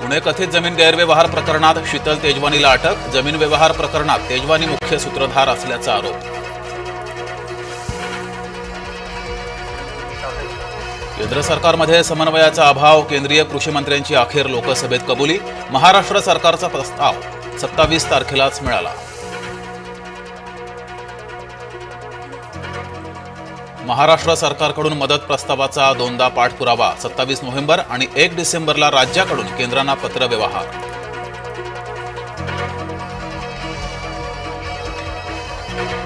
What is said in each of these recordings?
पुणे कथित जमीन गैरव्यवहार प्रकरणात शीतल तेजवानीला अटक. जमीन व्यवहार प्रकरणात तेजवानी मुख्य सूत्रधार असल्याचा आरोप. केंद्र सरकारमध्ये समन्वयाचा अभाव. केंद्रीय कृषी मंत्र्यांची अखेर लोकसभेत कबुली. महाराष्ट्र सरकारचा प्रस्ताव 27 तारखेलाच मिळाला. महाराष्ट्र सरकारकडून मदत प्रस्तावाचा दोनदा पाठपुरावा. 27 नोव्हेंबर आणि 1 डिसेंबरला राज्याकडून केंद्रांना पत्र व्यवहार.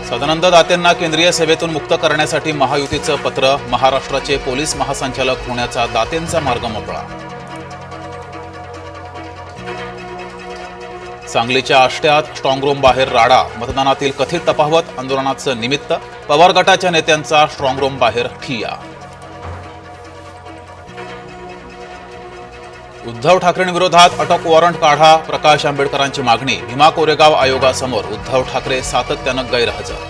सदानंद दातेंना केंद्रीय सेवेतून मुक्त करण्यासाठी महायुतीचं पत्र. महाराष्ट्राचे पोलीस महासंचालक होण्याचा दातेंचा मार्ग मोकळा. सांगलीच्या आष्ट्यात स्ट्रॉंगरूम बाहेर राडा. मतदानातील कथित तफावत आंदोलनाचं निमित्त. पवार गटाच्या नेत्यांचा स्ट्रॉंगरूम बाहेर ठिय्या. उद्धव ठाकरेंविरोधात अटक वॉरंट काढा. प्रकाश आंबेडकरांची मागणी. भीमा कोरेगाव आयोगासमोर उद्धव ठाकरे सातत्यानं गैरहजर.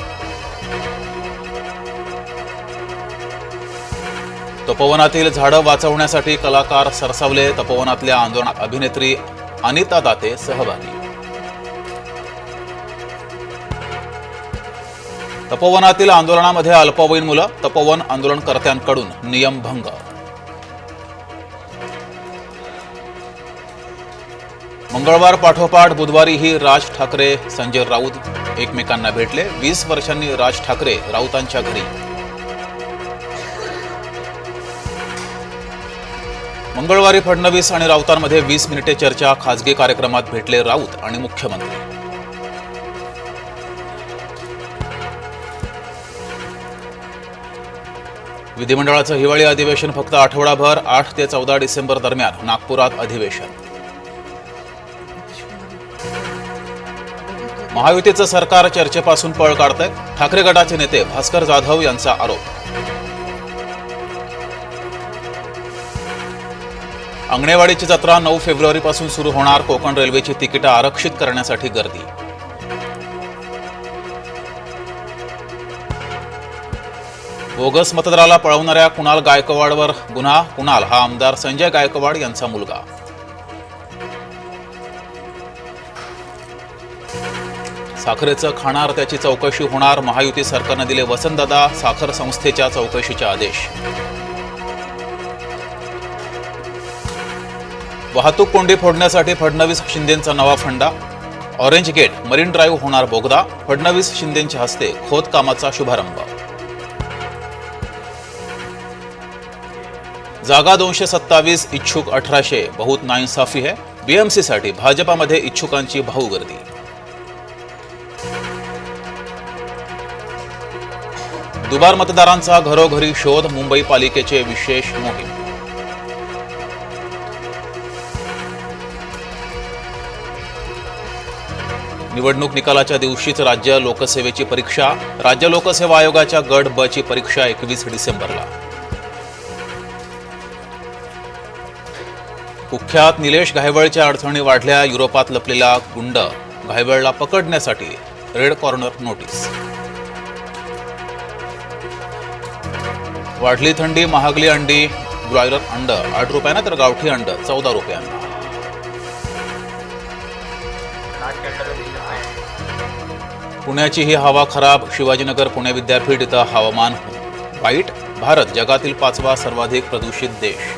तपोवनातील झाडं वाचवण्यासाठी कलाकार सरसावले. तपोवनातल्या आंदोलनात अभिनेत्री अनिता दाते सहभागी. तपोवनातील आंदोलनामध्ये अल्पवयीन मुलं. तपोवन आंदोलनकर्त्यांकडून नियमभंग. मंगळवार पाठोपाठ बुधवारीही राज ठाकरे संजय राऊत एकमेकांना भेटले. 20 वर्षांनी राज ठाकरे राऊतांच्या घरी. मंगळवारी फडणवीस आणि राऊतांमध्ये 20 मिनिटे चर्चा. खासगी कार्यक्रमात भेटले राऊत आणि मुख्यमंत्री. विधिमंडळाचं हिवाळी अधिवेशन फक्त आठवडाभर. 8 ते 14 डिसेंबर दरम्यान नागपुरात अधिवेशन. महायुतीचं सरकार चर्चेपासून पळ काढतंय. ठाकरे गटाचे नेते भास्कर जाधव यांचा आरोप. अंगणेवाडीची जत्रा 9 फेब्रुवारीपासून सुरू होणार. कोकण रेल्वेची तिकीटं आरक्षित करण्यासाठी गर्दी. बोगस मतदाराला पळवणाऱ्या कुणाल गायकवाडवर गुन्हा. कुणाल हा आमदार संजय गायकवाड यांचा मुलगा. साखरेचं खाणार त्याची चौकशी होणार. महायुती सरकारने दिले वसंतदादा साखर संस्थेच्या चौकशीचे आदेश. वाहतूक कोंडी फोडण्यासाठी फडणवीस शिंदेंचा नवा फंडा. ऑरेंज गेट मरीन ड्राईव्ह होणार बोगदा. फडणवीस शिंदेंच्या हस्ते खोदकामाचा शुभारंभ. जागा 227, इच्छुक 1800. बहुत नाइंसाफी है. बीएमसीसाठी भाजपामध्ये इच्छुकांची भाऊगर्दी. दुबार मतदारांचा घरोघरी शोध. मुंबई पालिकेचे विशेष मोहीम. निवडणूक निकालाच्या दिवशीच राज्य लोकसेवेची परीक्षा. राज्य लोकसेवा आयोगाच्या गट ब ची परीक्षा 21 डिसेंबरला. कुख्यात निलेश घायवळच्या अडचणी वाढल्या. युरोपात लपलेला गुंड घायवळला पकडण्यासाठी रेड कॉर्नर नोटीस. वाढली थंडी. महागली अंडी. ब्रॉयलर अंड 8 रुपयांना तर गावठी अंड 14 रुपयांना. पुण्याची ही हवा खराब. शिवाजीनगर पुणे विद्यापीठ इथं हवामान वाईट. भारत जगातील 5वा सर्वाधिक प्रदूषित देश.